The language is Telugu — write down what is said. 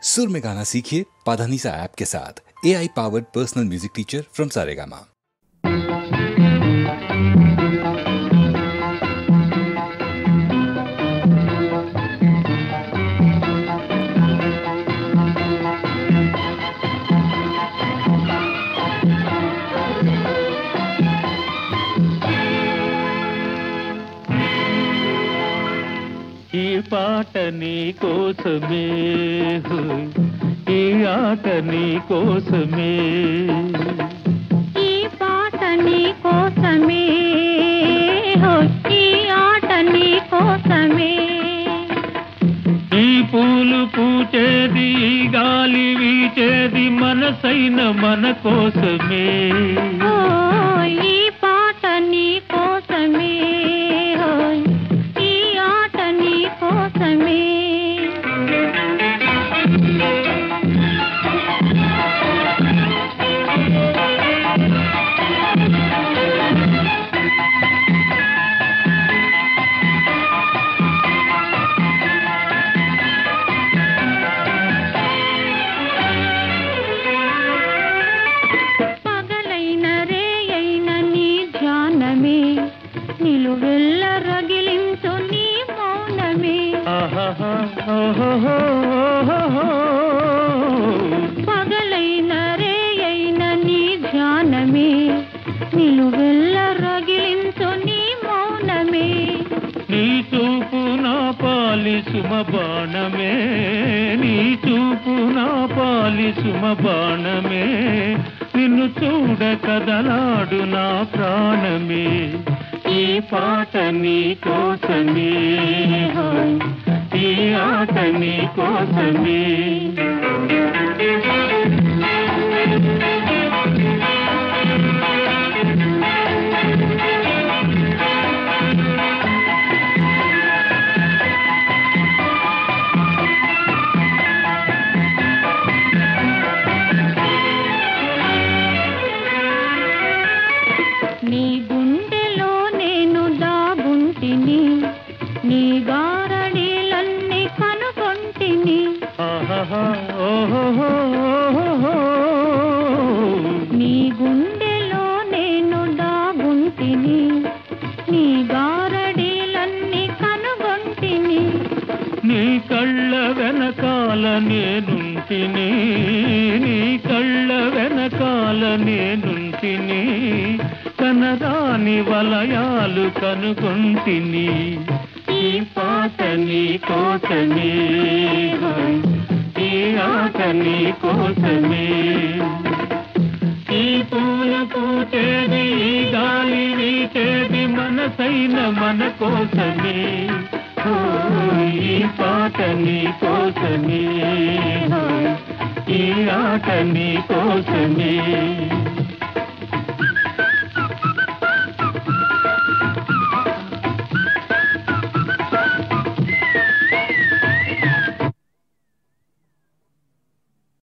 सुर में गाना सीखिए पाधानीसा ऐप के साथ। AI powered personal music teacher from Saregama. ఈ పాట నీ కోసమే ఈ ఆట నీ కోసమే ఈ పాట నీ కోసమే ఈ ఆట నీ కోసమే ఈ పూలు పూచేది గాలి వీచేది మనసైన మన కోసమే ఈ పాట నీ కోసమే ఈ ఆట నీ కోసమే నిలువెల్ల రగిలించు నీ మౌనమే పగలైన రేయైన నీ ధ్యానమే నిలువెల్ల రగిలించు నీ మౌనమే నీ చూపు నా పాలి సుమ బాణమే నీ చూపు నా పాలి సుమ బాణమే నిన్ను చూడ కదలాడు నా ప్రాణమే ఈ పాట నీ కోసమే ఈ ఆట నీ కోసమే నీ గుండెలో నేను దాగుంటిని నీ గారడీలన్నీ కనుగొంటిని నీ గుండెలో నేను దాగుంటిని నీ గారడీలన్నీ కనుగొంటిని నీ కళ్ళ వెనకాల నేనుంటిని నీ కళ్ళ వెనకాల నేనుంటిని కనరాని వలయాలు కనుగొంటిని ఈ పాట నీ కోసమే ఈ ఆట నీ కోసమే ఈ పూలు పూచేది ఈ గాలి వీచేది మనసైన మన కోసమే ఈ పాట నీ కోసమే ఈ ఆట నీ కోసమే